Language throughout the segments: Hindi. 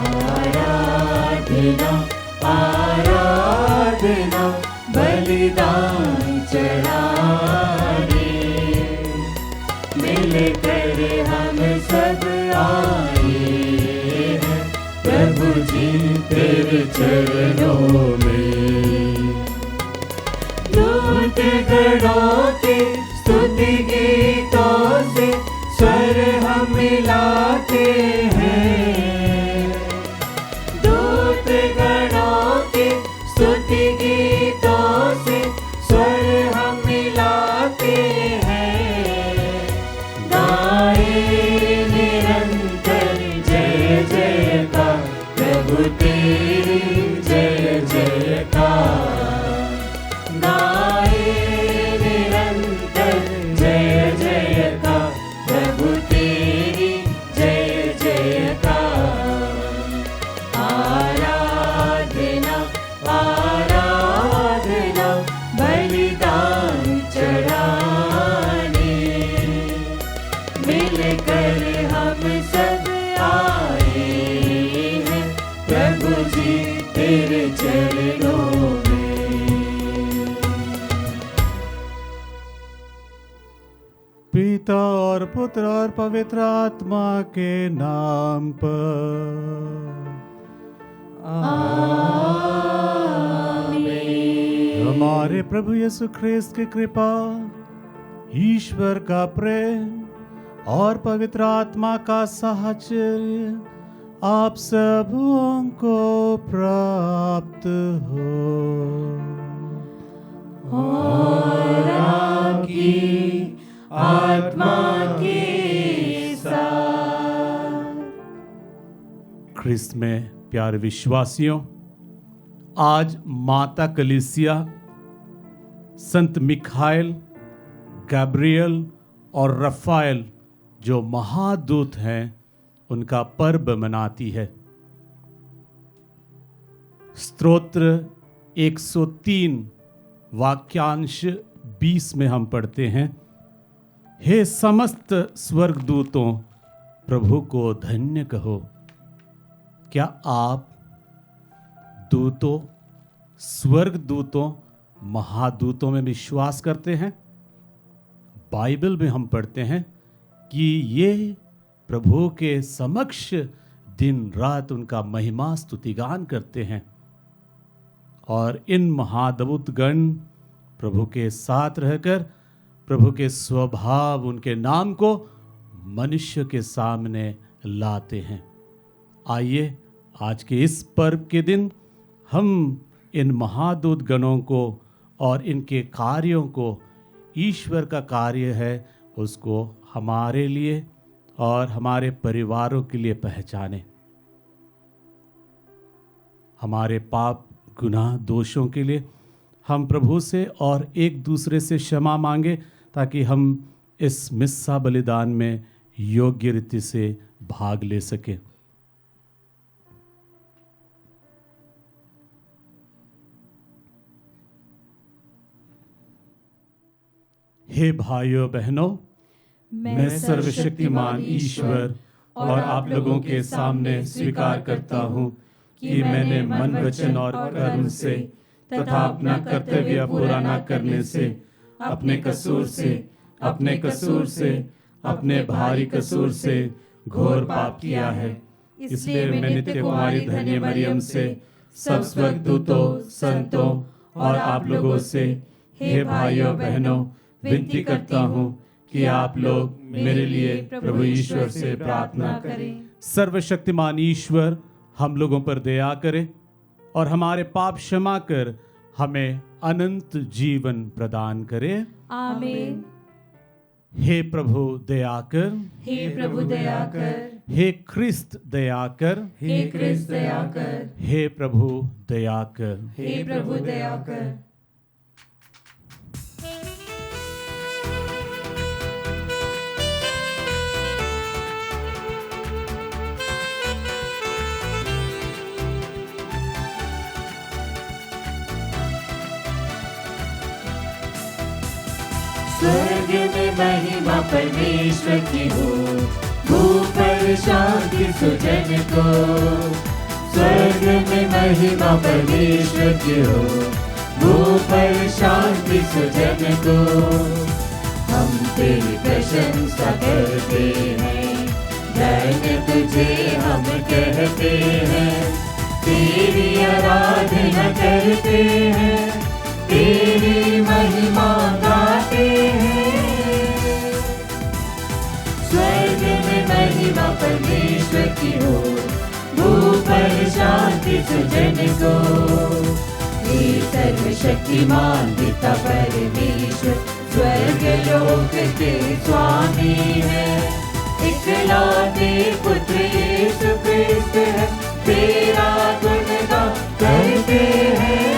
आराधना आराधना बलिदान चढ़ाने मिलकर हम सब आए हैं प्रभु जी तेरे चरणों में। दूत गणों के स्तुति गीतों से स्वर हम मिलाते हैं। दूत गणों के स्तुति गीतों से स्वर हम मिलाते हैं। गाए निरंतर जय जयकार प्रभु तेरी जय जयकार। गाए निरंतर जय जयकार प्रभु तेरी जय जयकार। आराधना आराधना बलिदान चढ़ाने मिलकर हम सब आए हैं प्रभु जी तेरे चरणों में। पिता और पुत्र और पवित्र आत्मा के नाम पर हमारे प्रभु यीशु ख्रिस्त की कृपा, ईश्वर का प्रेम और पवित्र आत्मा का साहचर्य आप सबों को प्राप्त हो। और आपकी आत्मा के साथ। ख्रिस्त में प्यारे विश्वासियों, आज माता कलीसिया संत मिखाइल, गैब्रियल और रफाएल जो महादूत हैं उनका पर्व मनाती है। स्तोत्र 103 वाक्यांश 20 में हम पढ़ते हैं, हे समस्त स्वर्गदूतों प्रभु को धन्य कहो। क्या आप दूतों, स्वर्गदूतों, महादूतों में विश्वास करते हैं? बाइबल में हम पढ़ते हैं कि ये प्रभु के समक्ष दिन रात उनका महिमा स्तुतिगान करते हैं और इन महादूत गण प्रभु के साथ रहकर प्रभु के स्वभाव, उनके नाम को मनुष्य के सामने लाते हैं। आइए आज के इस पर्व के दिन हम इन महादूत गणों को और इनके कार्यों को, ईश्वर का कार्य है उसको हमारे लिए और हमारे परिवारों के लिए पहचानें। हमारे पाप, गुनाह, दोषों के लिए हम प्रभु से और एक दूसरे से क्षमा मांगे ताकि हम इस मिस्सा बलिदान में योग्य रीति से भाग ले सकें। हे भाइयों बहनों, मैं सर्वशक्तिमान ईश्वर और आप लोगों के सामने स्वीकार करता हूँ कि मैंने मन, वचन और कर्म से तथा अपना कर्तव्य पूरा न करने से, अपने कसूर से, अपने भारी कसूर से घोर पाप किया है। इसलिए मैं नित्य कुमारी धन्य मरियम से, सब स्वर्गदूतों, संतों और आप लोगों से, हे भाइयों बहनों, विनती करता हूँ कि आप लोग मेरे लिए प्रभु ईश्वर से प्रार्थना करें। सर्वशक्तिमान ईश्वर हम लोगों पर दया करे और हमारे पाप क्षमा कर हमें अनंत जीवन प्रदान करे। आमीन। हे प्रभु दया कर, हे प्रभु दया कर, हे ख्रिस्त दया कर, हे ख्रिस्त दया कर, हे प्रभु दया कर, हे प्रभु दया कर। स्वर्ग में महिमा परमेश्वर की हो, ऊपर शांति सुजन को, स्वर्ग में महिमा परमेश्वर की हो, ऊपर शांति सुजन को। हम तेरी प्रशंसा करते हैं, धन्य तुझे हम कहते हैं, तेरी आराधना करते हैं, तेरी महिमा गाते हैं। स्वर्ग में महिमा परमेश्वर की हो, ऊपर शांति सुजन को। हे सर्वशक्तिमान पिता परमेश्वर, स्वर्ग लोक के स्वामी है, इकलौते पुत्र यीशु क्रिस्त है, तेरा गुणगान करते हैं।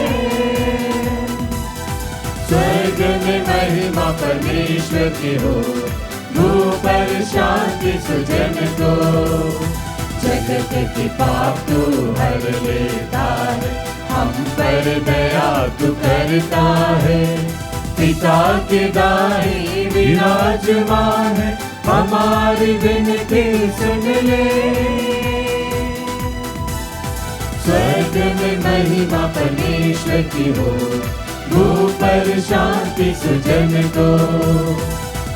स्वर्ग में महिमा परमेश्वर की हो, ऊपर शांति सुजन को। जगत के पाप तू हर लेता है, हम पर दया तू करता है, पिता के दाएं विराजमान है, हमारी विनती सुन ले। स्वर्ग में महिमा परमेश्वर की हो, ऊपर शांति सुजन को।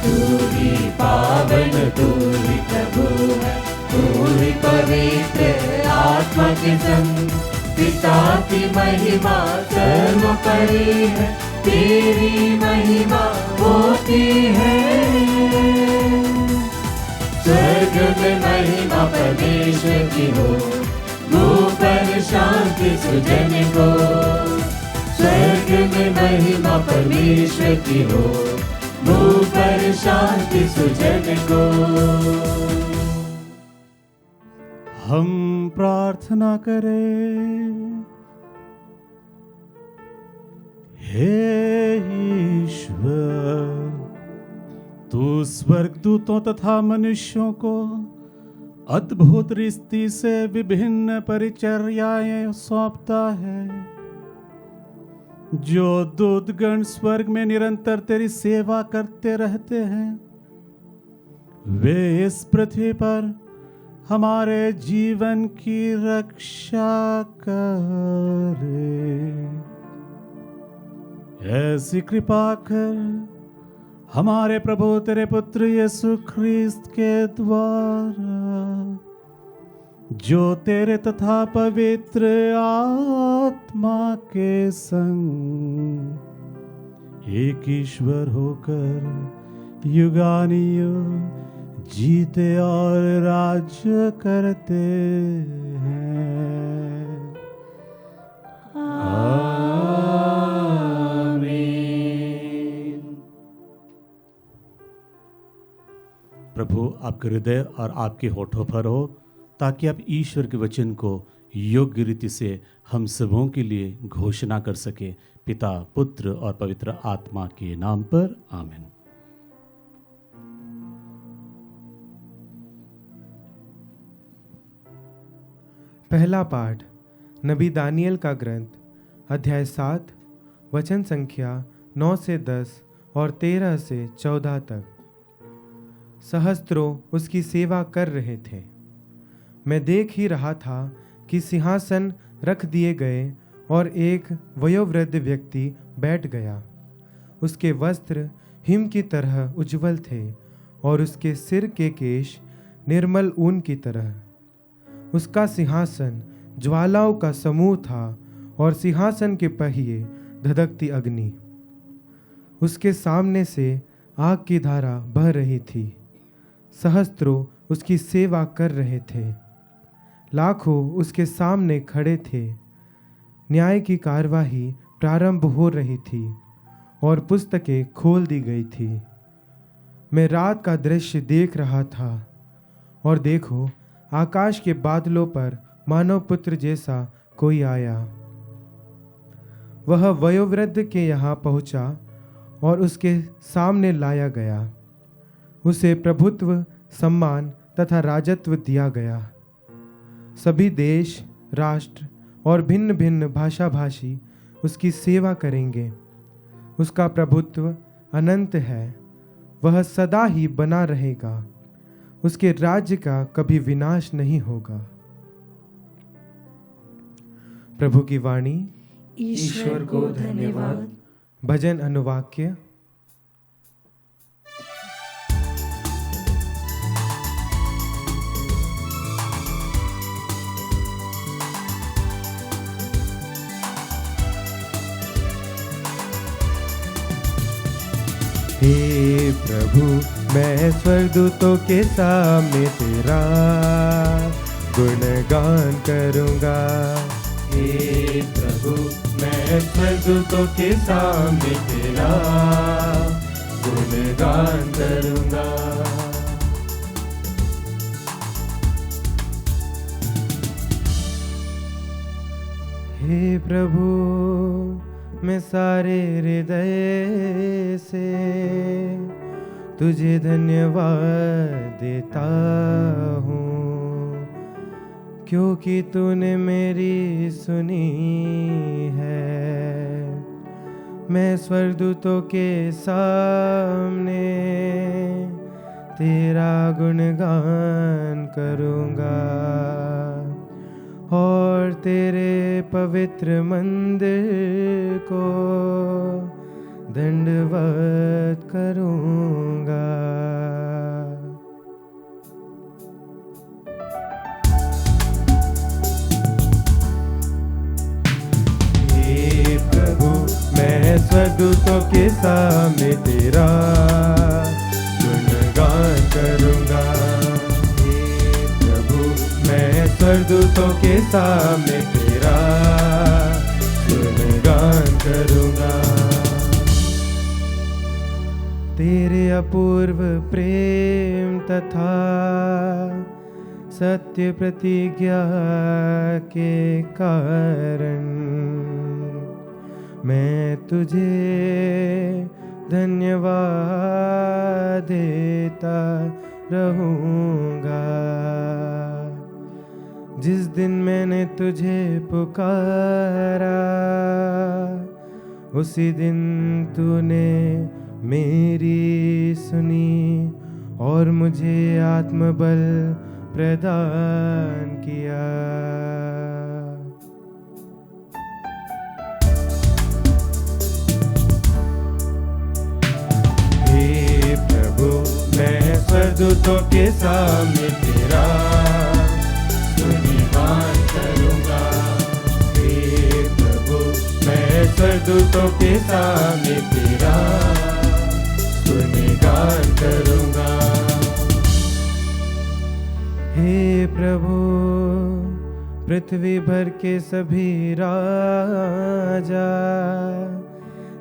तू ही पावन, तू ही प्रभु है, तू ही पवित्र आत्मा के संग, पिता की महिमा सर्वोपरि है, तेरी महिमा होती है। स्वर्ग में महिमा परमेश्वर की हो, ऊपर शांति सुजन को। स्वर्ग में महिमा परमेश्वर की हो, ऊपर शांति सुजन को। हम प्रार्थना करें। हे ईश्वर, तू स्वर्गदूतों तथा मनुष्यों को अद्भुत रीति से विभिन्न परिचर्याएं सौंपता है, जो दूतगण स्वर्ग में निरंतर तेरी सेवा करते रहते हैं। वे इस पृथ्वी पर हमारे जीवन की रक्षा करे। ऐसी कृपा कर हमारे प्रभु तेरे पुत्र यीशु ख्रिस्त के द्वारा, जो तेरे तथा पवित्र आत्मा के संग एक ईश्वर होकर युगानुयुग जीते और राज्य करते हैं। आमीन। प्रभु आपके हृदय और आपके होठों पर हो, ताकि आप ईश्वर के वचन को योग्य रीति से हम सबों के लिए घोषणा कर सके। पिता, पुत्र और पवित्र आत्मा के नाम पर आमीन। पहला पाठ नबी दानियल का ग्रंथ, अध्याय 7, वचन संख्या 9 से 10 और 13 से 14 तक। सहस्त्रों उसकी सेवा कर रहे थे। मैं देख ही रहा था कि सिंहासन रख दिए गए और एक वयोवृद्ध व्यक्ति बैठ गया। उसके वस्त्र हिम की तरह उज्ज्वल थे और उसके सिर के केश निर्मल ऊन की तरह। उसका सिंहासन ज्वालाओं का समूह था और सिंहासन के पहिए धधकती अग्नि। उसके सामने से आग की धारा बह रही थी। सहस्त्रों उसकी सेवा कर रहे थे। लाखों उसके सामने खड़े थे। न्याय की कार्यवाही प्रारंभ हो रही थी और पुस्तकें खोल दी गई थी। मैं रात का दृश्य देख रहा था और देखो, आकाश के बादलों पर मानव पुत्र जैसा कोई आया। वह वयोवृद्ध के यहाँ पहुँचा और उसके सामने लाया गया। उसे प्रभुत्व, सम्मान तथा राजत्व दिया गया। सभी देश, राष्ट्र और भिन्न भिन्न भाषा भाषी उसकी सेवा करेंगे। उसका प्रभुत्व अनंत है, वह सदा ही बना रहेगा। उसके राज्य का कभी विनाश नहीं होगा। प्रभु की वाणी। ईश्वर को धन्यवाद। भजन अनुवाक्य। हे प्रभु, मैं स्वर्गदूतों के सामने तेरा गुणगान करूंगा। हे प्रभु, मैं स्वर्गदूतों के सामने तेरा गुणगान करूंगा। हे प्रभु, मैं सारे हृदय से तुझे धन्यवाद देता हूँ, क्योंकि तूने मेरी सुनी है। मैं स्वर्गदूतों के सामने तेरा गुणगान करूँगा और तेरे पवित्र मंदिर को दंडवत करूँगा। हे प्रभु, मैं स्वर्गदूतों के सामने तेरा गुणगान करूँगा। मैं स्वर्गदूतों के सामने तेरा गुणगान करूँगा। तेरे अपूर्व प्रेम तथा सत्य प्रतिज्ञा के कारण मैं तुझे धन्यवाद देता रहूँगा। जिस दिन मैंने तुझे पुकारा, उसी दिन तूने मेरी सुनी और मुझे आत्मबल प्रदान किया। हे प्रभु, मैं स्वर्गदूतों के सामने तेरा गुणगान करूँगा। हे प्रभु, मैं स्वर्गदूतों के सामने तेरा गुणगान करूँगा। हे प्रभु, पृथ्वी भर के सभी राजा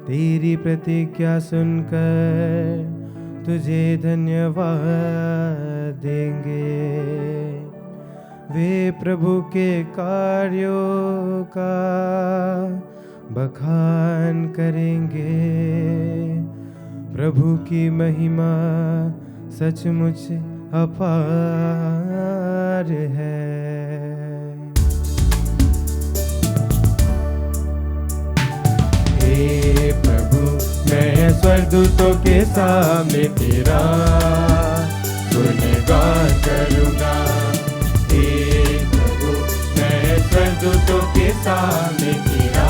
तेरी प्रतिज्ञा सुनकर तुझे धन्यवाद देंगे। वे प्रभु के कार्यों का बखान करेंगे। प्रभु की महिमा सचमुच अपार है। हे प्रभु, मैं स्वर्गदूतों के सामने तेरा गुणगान करूँगा। स्वर्गदूतों के सामने तेरा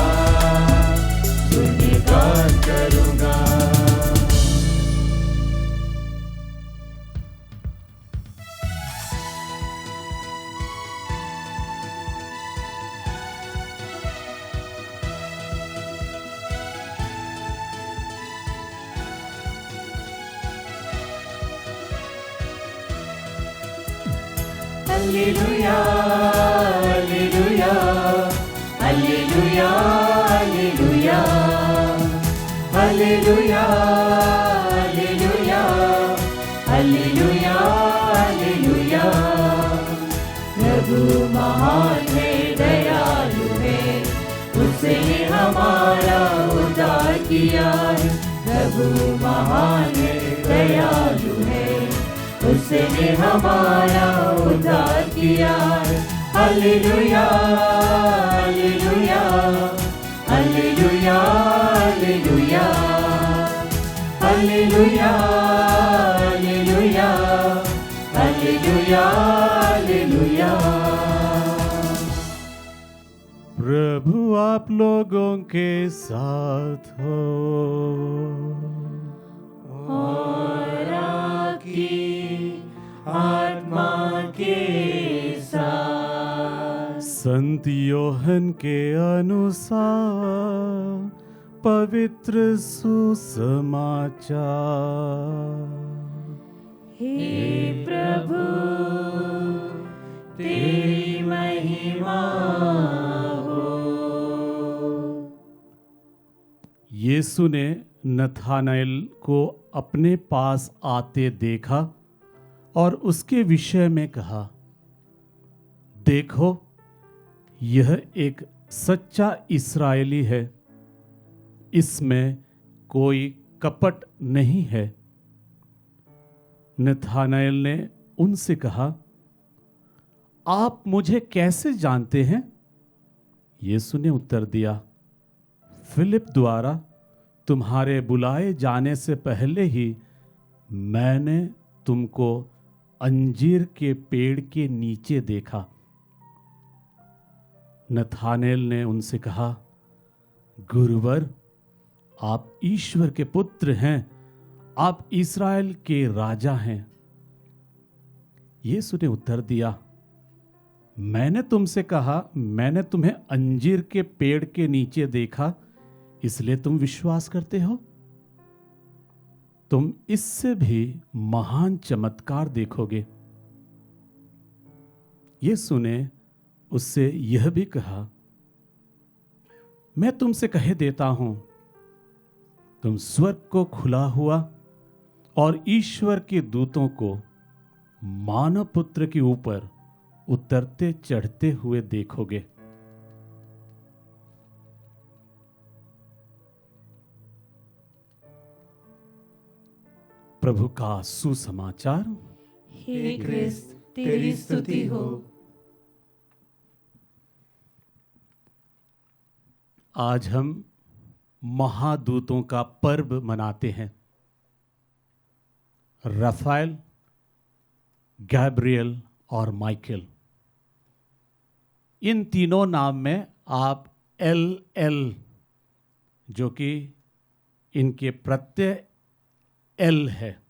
गुणगान करूँगा। Hallelujah, hallelujah, hallelujah, hallelujah, hallelujah, hallelujah, hallelujah, hallelujah. प्रभु महान है, दयालु है, उसने हमारा उद्धार किया है। प्रभु महान है, दयालु है, उसने हमारा उद्धार किया है। Hallelujah, hallelujah, hallelujah, hallelujah, hallelujah, hallelujah, hallelujah hallelujah. प्रभु आप लोगों के साथ हो और आपकी आत्मा के साथ। संत योहन के अनुसार पवित्र सुसमाचार। हे प्रभु तेरी महिमा हो। यीशु ने नथानएल को अपने पास आते देखा और उसके विषय में कहा, देखो यह एक सच्चा इस्राएली है, इसमें कोई कपट नहीं है। नथानएल ने उनसे कहा, आप मुझे कैसे जानते हैं? यीशु ने उत्तर दिया, फिलिप द्वारा तुम्हारे बुलाए जाने से पहले ही मैंने तुमको अंजीर के पेड़ के नीचे देखा। नथानएल ने उनसे कहा, गुरुवर, आप ईश्वर के पुत्र हैं, आप इस्राएल के राजा हैं। यीशु ने उत्तर दिया, मैंने तुमसे कहा, मैंने तुम्हें अंजीर के पेड़ के नीचे देखा, इसलिए तुम विश्वास करते हो? तुम इससे भी महान चमत्कार देखोगे। यीशु ने उससे यह भी कहा, मैं तुमसे कहे देता हूं, तुम स्वर्ग को खुला हुआ और ईश्वर के दूतों को मानव पुत्र के ऊपर उतरते चढ़ते हुए देखोगे। प्रभु का सुसमाचार। हे क्रिस्त तेरी स्तुति हो। आज हम महादूतों का पर्व मनाते हैं। रफाएल, गैब्रियल और माइकल, इन तीनों नाम में आप एल जो कि इनके प्रत्यय एल है।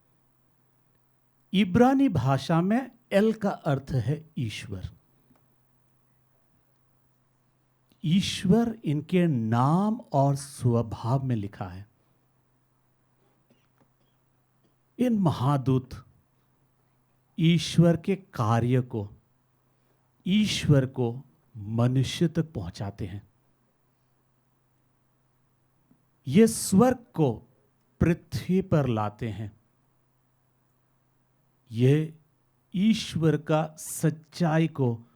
इब्रानी भाषा में एल का अर्थ है ईश्वर। ईश्वर इनके नाम और स्वभाव में लिखा है। इन महादूत ईश्वर के कार्य को, ईश्वर को मनुष्य तक पहुंचाते हैं। ये स्वर्ग को पृथ्वी पर लाते हैं। ये ईश्वर का सच्चाई को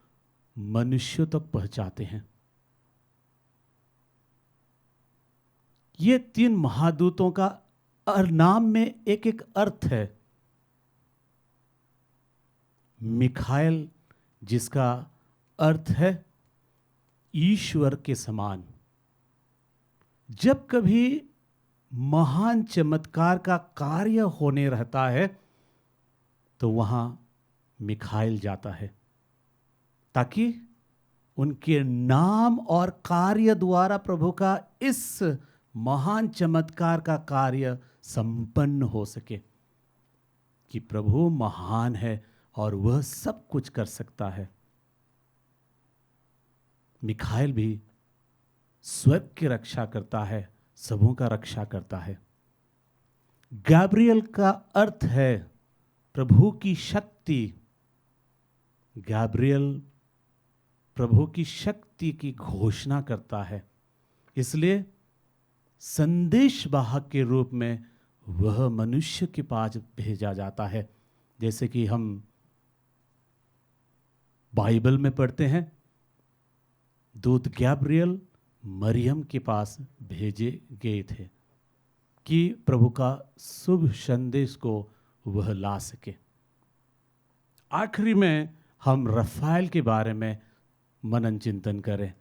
मनुष्य तक पहुंचाते हैं। ये तीन महादूतों का नाम में एक एक अर्थ है। मिखाएल, जिसका अर्थ है ईश्वर के समान। जब कभी महान चमत्कार का कार्य होने रहता है तो वहां मिखाएल जाता है, ताकि उनके नाम और कार्य द्वारा प्रभु का इस महान चमत्कार का कार्य संपन्न हो सके, कि प्रभु महान है और वह सब कुछ कर सकता है। मिखाएल भी स्वर्ग की रक्षा करता है, सबों का रक्षा करता है। गैब्रियल का अर्थ है प्रभु की शक्ति। गैब्रियल प्रभु की शक्ति की घोषणा करता है, इसलिए संदेशवाहक के रूप में वह मनुष्य के पास भेजा जाता है। जैसे कि हम बाइबल में पढ़ते हैं, दूत गैब्रियल मरियम के पास भेजे गए थे कि प्रभु का शुभ संदेश को वह ला सके। आखिरी में हम रफाएल के बारे में मनन चिंतन करें।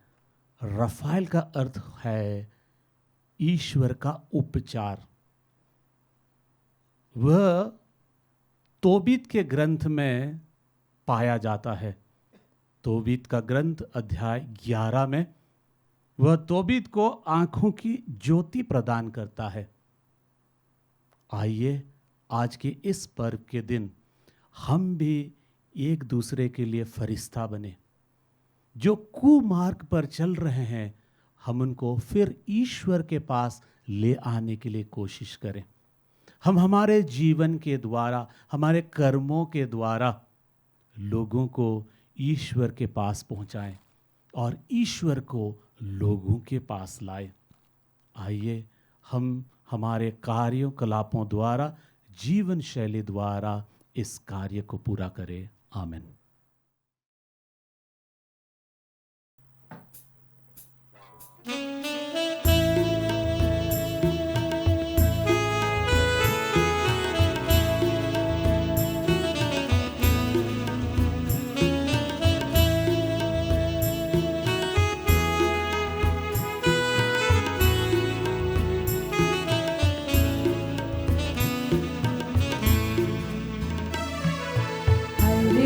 रफाएल का अर्थ है ईश्वर का उपचार। वह तोबीत के ग्रंथ में पाया जाता है। तोबीत का ग्रंथ अध्याय 11 में वह तोबीत को आंखों की ज्योति प्रदान करता है। आइए आज के इस पर्व के दिन हम भी एक दूसरे के लिए फरिश्ता बने। जो कुमार्ग पर चल रहे हैं हम उनको फिर ईश्वर के पास ले आने के लिए कोशिश करें। हम हमारे जीवन के द्वारा, हमारे कर्मों के द्वारा लोगों को ईश्वर के पास पहुंचाएं और ईश्वर को लोगों के पास लाएं। आइए हम हमारे कार्यों कलापों द्वारा, जीवन शैली द्वारा इस कार्य को पूरा करें। आमीन।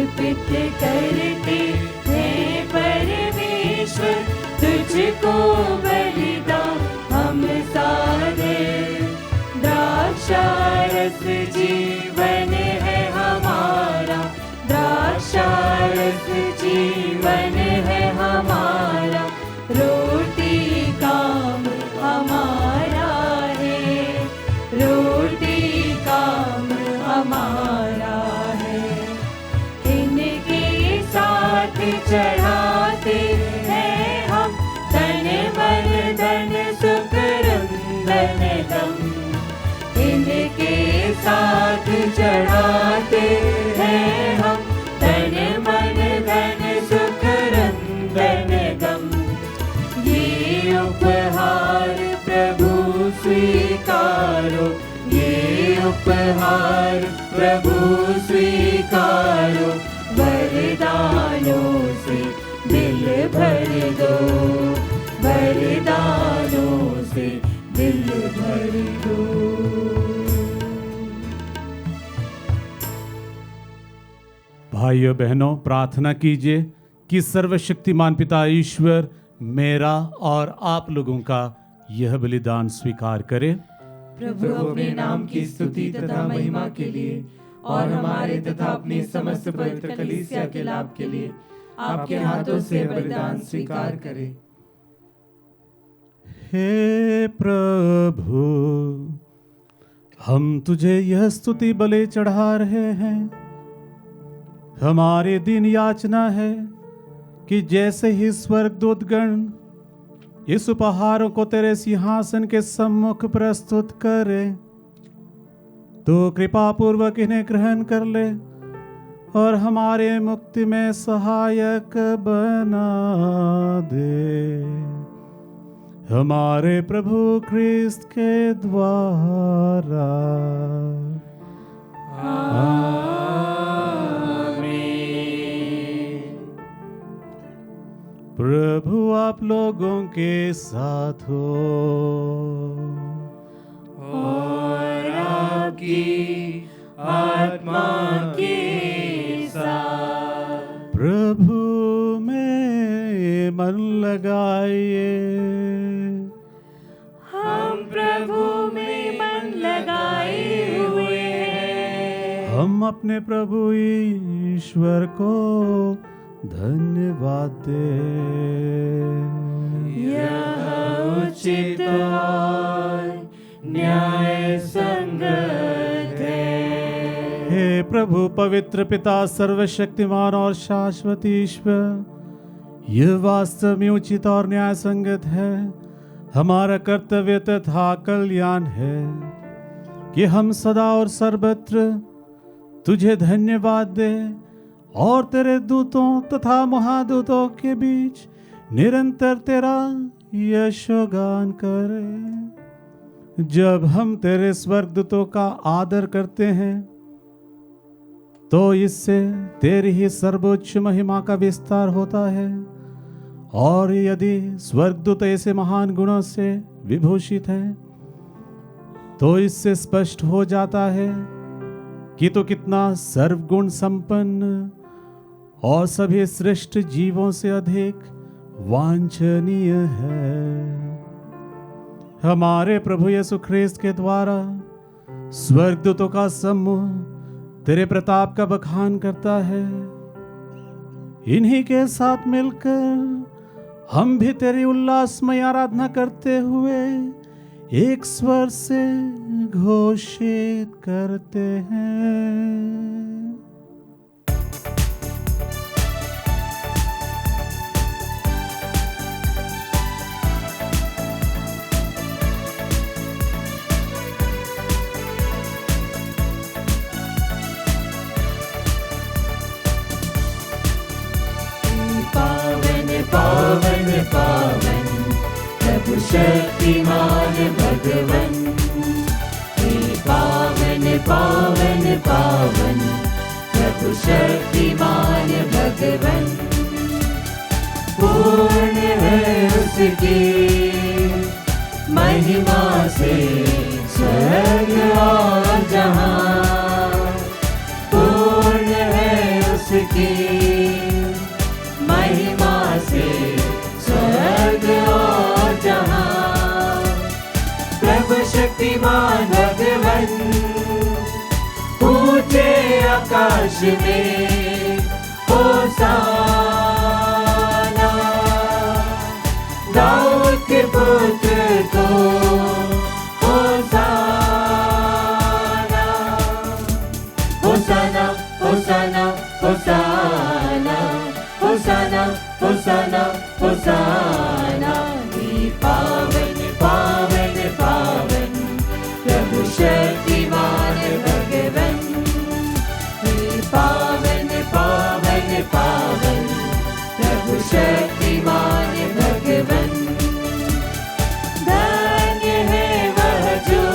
अर्पित करते हैं परमेश्वर तुझको बलिदान हम सारे। द्राक्षारस जीवन है हमारा, द्राक्षारस जीवन है हमारा। रोटी काम हमारा है, रोटी काम हमारा है। चढ़ाते हैं हम तन मन धन सुख रंदन दम। इनके साथ चढ़ाते हैं हम तन मन धन सुख रंदन दम। ये उपहार प्रभु स्वीकारो, ये उपहार प्रभु स्वीकारो। वरदानों से दिल भर दो, वरदानों से दिल भर दो। भाइयों बहनों, प्रार्थना कीजिए कि सर्वशक्तिमान पिता ईश्वर मेरा और आप लोगों का यह बलिदान स्वीकार करे। प्रभु अपने नाम की स्तुति तथा महिमा के लिए और हमारे तथा अपनी समस्त पवित्र कलीसिया के लाभ के लिए आपके हाथों से बलिदान स्वीकार करे। हे प्रभु, हम तुझे यह स्तुति बलि चढ़ा रहे हैं। हमारे दिन याचना है कि जैसे ही स्वर्गदूतगण इस उपहारों को तेरे सिंहासन के सम्मुख प्रस्तुत करें, तो कृपा पूर्वक इन्हें ग्रहण कर ले और हमारे मुक्ति में सहायक बना दे। हमारे प्रभु क्रिस्त के द्वारा। आमीन। प्रभु आप लोगों के साथ हो और आपकी आत्मा के साथ। प्रभु में मन लगाइए। हम प्रभु में मन लगाए हुए हैं। हम अपने प्रभु ईश्वर को धन्यवाद दे। यह उचित और न्याय संगत है। हे प्रभु पवित्र पिता सर्वशक्तिमान और शाश्वत ईश्वर, यह वास्तव में उचित और न्याय संगत है। हमारा कर्तव्य तथा कल्याण है कि हम सदा और सर्वत्र तुझे धन्यवाद दे और तेरे दूतों तथा महादूतों के बीच निरंतर तेरा यशोगान करें। जब हम तेरे स्वर्गदूतों का आदर करते हैं तो इससे तेरी ही सर्वोच्च महिमा का विस्तार होता है। और यदि स्वर्गदूत ऐसे महान गुणों से विभूषित है तो इससे स्पष्ट हो जाता है कि तो कितना सर्वगुण संपन्न और सभी श्रेष्ठ जीवों से अधिक वांछनीय है। हमारे प्रभु यीशु ख्रीस्त के द्वारा स्वर्गदूतों का समूह तेरे प्रताप का बखान करता है। इन्हीं के साथ मिलकर हम भी तेरी उल्लासमय आराधना करते हुए एक स्वर से घोषित करते हैं। पावन पावन प्रभु शक्तिमान भगवन, हे पावन पावन पावन प्रभु शक्तिमान भगवन। पूर्ण है उसकी महिमा से स्वर्ग और जहां, पूर्ण है उसकी महिमा से स्वर्ग और जहां। प्रभु शक्तिमान भगवन ऊंचे आकाश में होशाना, दाऊद के पुत्र को होशाना, होशाना होशाना होशाना होशाना होशाना होशाना। हे पावन पावन पावन प्रभु शक्तिमान भगवन, हे पावन पावन पावन प्रभु शक्तिमान भगवन। धन्य है वह जो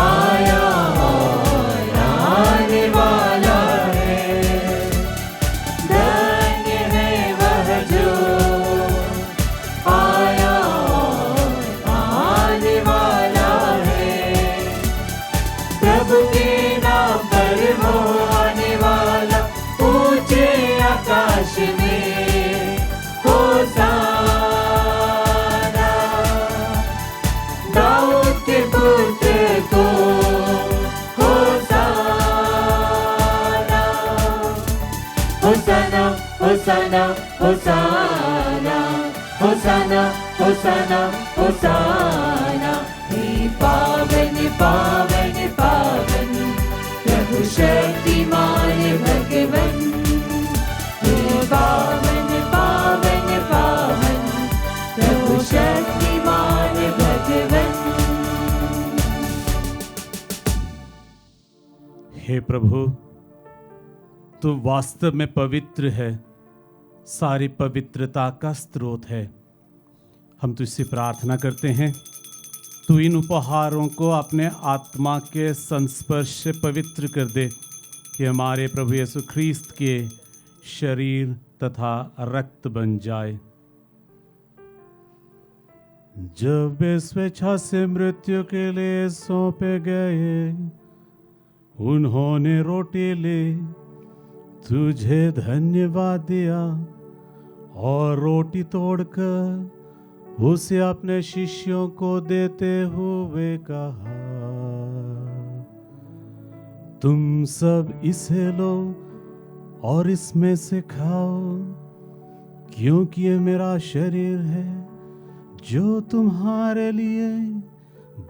आया और आने वाला है, धन्य है वह जो आया और आने वाला है। प्रभु के नाम पर वो आने वाला ऊंचे आकाश में होशाना, दाऊद के पुत्र को होशाना, होशाना होशाना होशाना होशाना होशाना होशाना। हे पावन पावन पावन प्रभु शक्तिमान भगवन, हे पावन पावन पावन प्रभु शक्तिमान भगवन। हे प्रभु, तू वास्तव में पवित्र है, सारी पवित्रता का स्रोत है। हम तुझसे प्रार्थना करते हैं, तू इन उपहारों को अपने आत्मा के संस्पर्श से पवित्र कर दे कि हमारे प्रभु यीशु ख्रीस्त के शरीर तथा रक्त बन जाए। जब वे स्वेच्छा से मृत्यु के लिए सौंपे गए, उन्होंने रोटी ले, तुझे धन्यवाद दिया और रोटी तोड़कर उसे अपने शिष्यों को देते हुए कहा, तुम सब इसे लो और इसमें से खाओ, क्योंकि ये मेरा शरीर है जो तुम्हारे लिए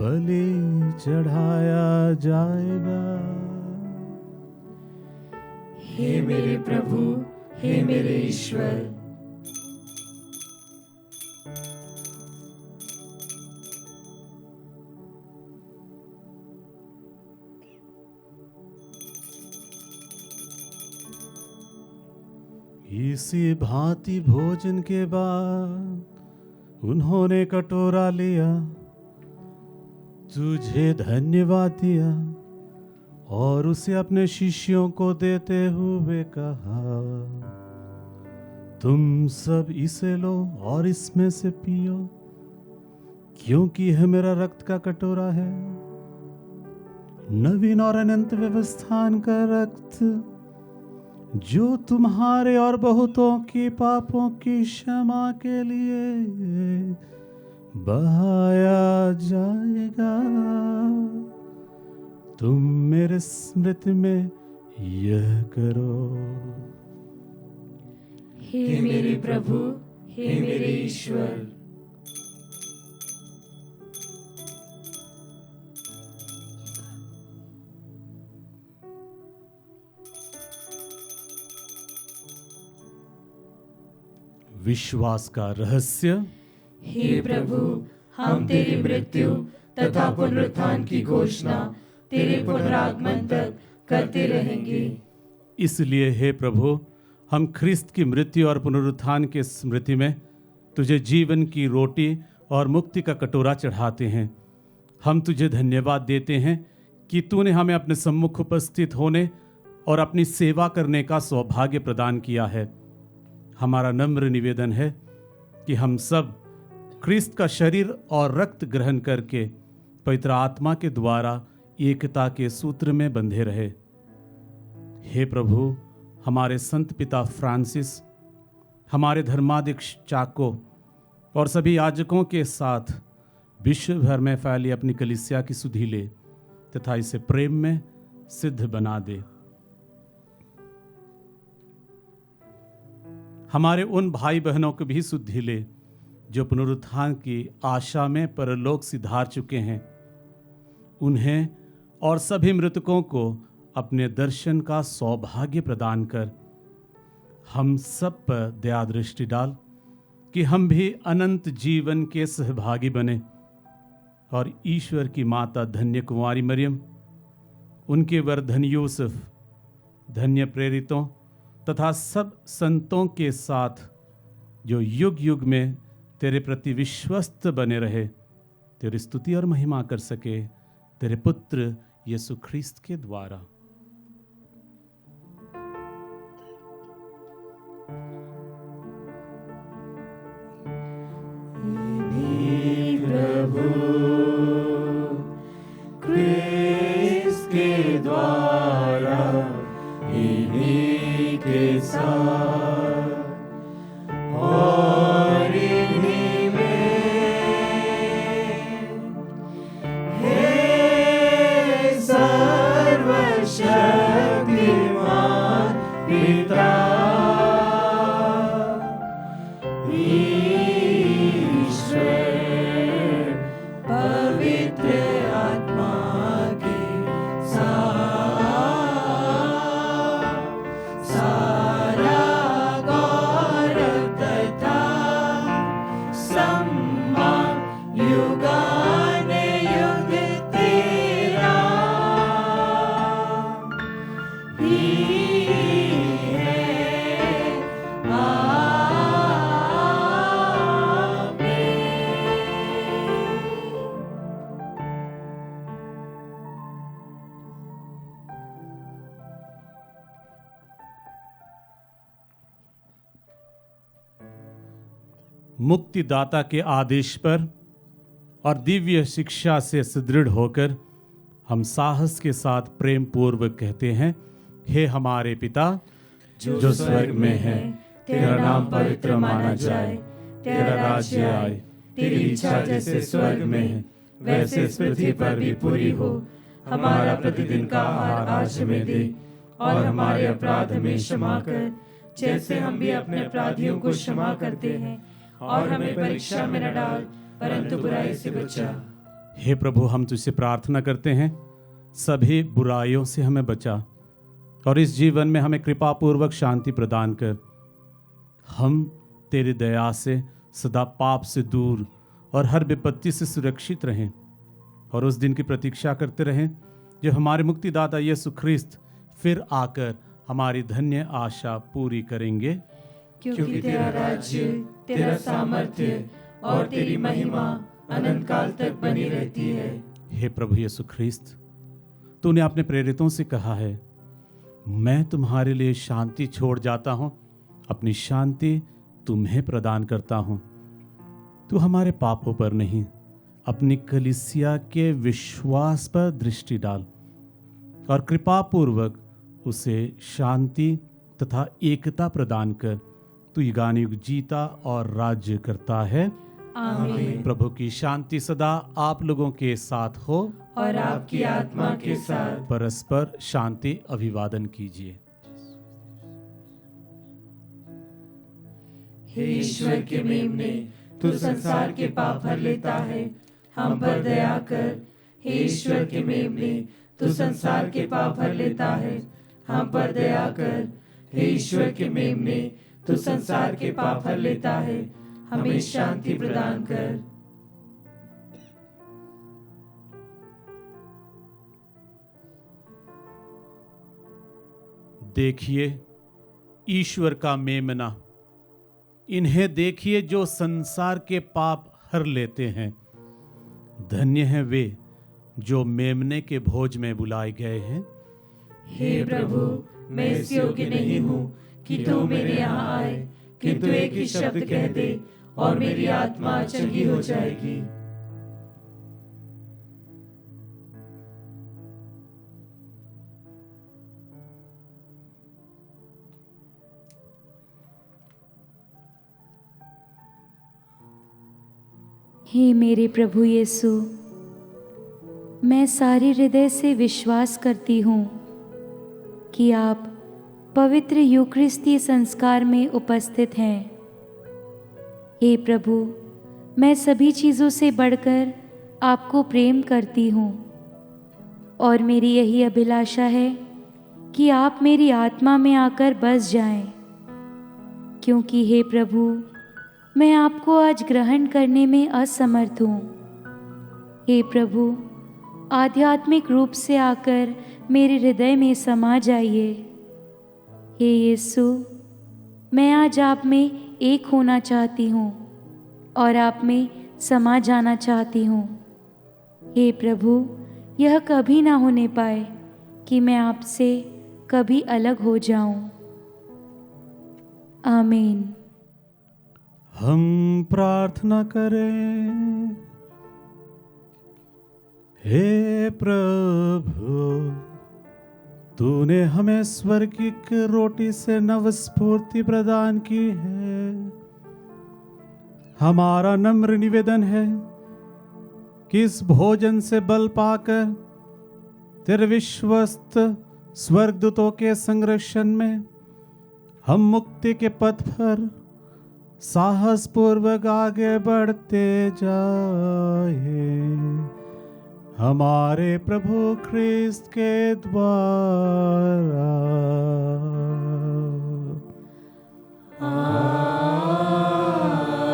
बलि चढ़ाया जाएगा। हे मेरे प्रभु, हे मेरे ईश्वर, इसी भांति भोजन के बाद उन्होंने कटोरा लिया, तुझे धन्यवाद दिया और उसे अपने शिष्यों को देते हुए कहा, तुम सब इसे लो और इसमें से पियो, क्योंकि यह मेरा रक्त का कटोरा है, नवीन और अनंत व्यवस्थान का रक्त, जो तुम्हारे और बहुतों की पापों की क्षमा के लिए बहाया जाएगा। तुम मेरे स्मृति में यह करो। हे मेरे प्रभु, हे मेरे ईश्वर। विश्वास का रहस्य। हे प्रभु, हम तेरी मृत्यु तथा पुनरुत्थान की घोषणा तेरे पुनरागमन तक करते रहेंगे। इसलिए हे प्रभु, हम ख्रिस्त की मृत्यु और पुनरुत्थान के स्मृति में तुझे जीवन की रोटी और मुक्ति का कटोरा चढ़ाते हैं। हम तुझे धन्यवाद देते हैं कि तूने हमें अपने सम्मुख उपस्थित होने और अपनी सेवा करने का सौभाग्य प्रदान किया है। हमारा नम्र निवेदन है कि हम सब ख्रिस्त का शरीर और रक्त ग्रहण करके पवित्र आत्मा के द्वारा एकता के सूत्र में बंधे रहे। हे प्रभु, हमारे संत पिता फ्रांसिस, हमारे धर्माध्यक्ष चाको और सभी याजकों के साथ विश्व भर में फैली अपनी कलीसिया की सुधि ले तथा इसे प्रेम में सिद्ध बना दे। हमारे उन भाई बहनों को भी सुधि ले जो पुनरुत्थान की आशा में परलोक सिधार चुके हैं। उन्हें और सभी मृतकों को अपने दर्शन का सौभाग्य प्रदान कर हम सब पर दया दृष्टि डाल कि हम भी अनंत जीवन के सहभागी बने और ईश्वर की माता धन्य कुमारी मरियम, उनके वर धन्य यूसुफ, धन्य प्रेरितों तथा सब संतों के साथ जो युग युग में तेरे प्रति विश्वस्त बने रहे, तेरी स्तुति और महिमा कर सके तेरे पुत्र यीशु ख्रिस्त के द्वारा। प्रभु ख्रिस्त के द्वारा, इन्हीं के साथ और इन्हीं में हे सर्वशक्तिमान पिता मुक्तिदाता के आदेश पर और दिव्य शिक्षा से सुदृढ़ होकर हम साहस के साथ प्रेम पूर्वक कहते हैं, हे हमारे पिता जो स्वर्ग में है, तेरा नाम पवित्र माना जाए, तेरा राज्य आए, तेरी इच्छा जैसे स्वर्ग में है वैसे इस पृथ्वी पर भी पूरी हो। हमारा प्रतिदिन का आहार आज हमें दे और हमारे अपराध हमें क्षमा कर जैसे हम भी अपने अपराधियों को क्षमा करते हैं, और हमें परीक्षा में न डाल परंतु बुराई से बचा। हे प्रभु, हम तुझसे प्रार्थना करते हैं सभी बुराइयों से हमें बचा और इस जीवन में हमें कृपा पूर्वक शांति प्रदान कर। हम तेरी दया से सदा पाप से दूर और हर विपत्ति से सुरक्षित रहें और उस दिन की प्रतीक्षा करते रहें जब हमारे मुक्तिदाता यीशु ख्रिस्त फिर आकर हमारी धन्य आशा पूरी करेंगे। क्योंकि तेरा राज्य, तेरा सामर्थ्य और तेरी महिमा अनंत काल तक बनी रहती है। हे प्रभु यीशु ख्रिस्त, तूने अपने प्रेरितों से कहा है, मैं तुम्हारे लिए शांति छोड़ जाता हूं, अपनी शांति तुम्हें प्रदान करता हूं। तू हमारे पापों पर नहीं, अपनी कलीसिया के विश्वास पर दृष्टि डाल और कृपा पूर्वक उसे शांति तथा एकता प्रदान कर। तू युगान युग जीता और राज्य करता है। आमीन। प्रभु की शांति सदा आप लोगों के साथ हो और आपकी आत्मा के साथ। परस्पर शांति अभिवादन कीजिए। हे ईश्वर के मेमने, तू संसार के पाप हर लेता है, हम पर दया कर। हे ईश्वर के मेमने, तू संसार के पाप हर लेता है, हम पर दया कर। हे ईश्वर के मेमने, तू संसार के पाप हर लेता है, हमें शांति प्रदान कर। देखिए ईश्वर का मेमना, इन्हें देखिए जो संसार के पाप हर लेते हैं। धन्य हैं वे जो मेमने के भोज में बुलाए गए हैं। हे प्रभु, मैं इस योग्य नहीं हूँ कि तू मेरे यहाँ आए, किंतु एक ही शब्द कह दे और मेरी आत्मा चंगी हो जाएगी। हे मेरे प्रभु यीशु, मैं सारे हृदय से विश्वास करती हूँ कि आप पवित्र यूकरिस्ती संस्कार में उपस्थित हैं। हे प्रभु, मैं सभी चीज़ों से बढ़कर आपको प्रेम करती हूँ और मेरी यही अभिलाषा है कि आप मेरी आत्मा में आकर बस जाएं, क्योंकि हे प्रभु, मैं आपको आज ग्रहण करने में असमर्थ हूँ। हे प्रभु, आध्यात्मिक रूप से आकर मेरे हृदय में समा जाइए। हे यीशु, मैं आज आप में एक होना चाहती हूँ और आप में समा जाना चाहती हूँ। हे प्रभु, यह कभी ना होने पाए कि मैं आपसे कभी अलग हो जाऊं। आमीन। हम प्रार्थना करें। हे प्रभु, तूने हमें स्वर्गिक रोटी से नव स्फूर्ति प्रदान की है। हमारा नम्र निवेदन है कि इस भोजन से बल पाकर तेरे विश्वस्त स्वर्गदूतों के संरक्षण में हम मुक्ति के पथ पर साहस पूर्वक आगे बढ़ते जाए। हमारे प्रभु ख्रिस्त के द्वारा।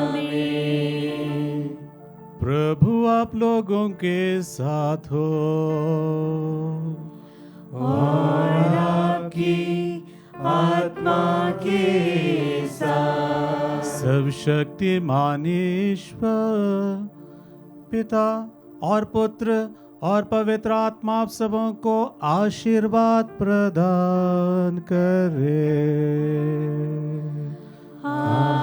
आमीन। प्रभु आप लोगों के साथ हो और आपकी आत्मा के साथ। सर्वशक्तिमान ईश्वर पिता और पुत्र और पवित्र आत्मा आप सबों को आशीर्वाद प्रदान करे। आमीन।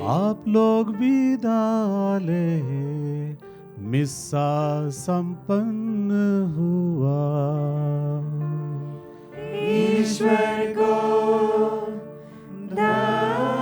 आप लोग विदा ले, मिस्सा संपन्न हुआ। ईश्वर को धन्यवाद।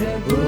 प्रभु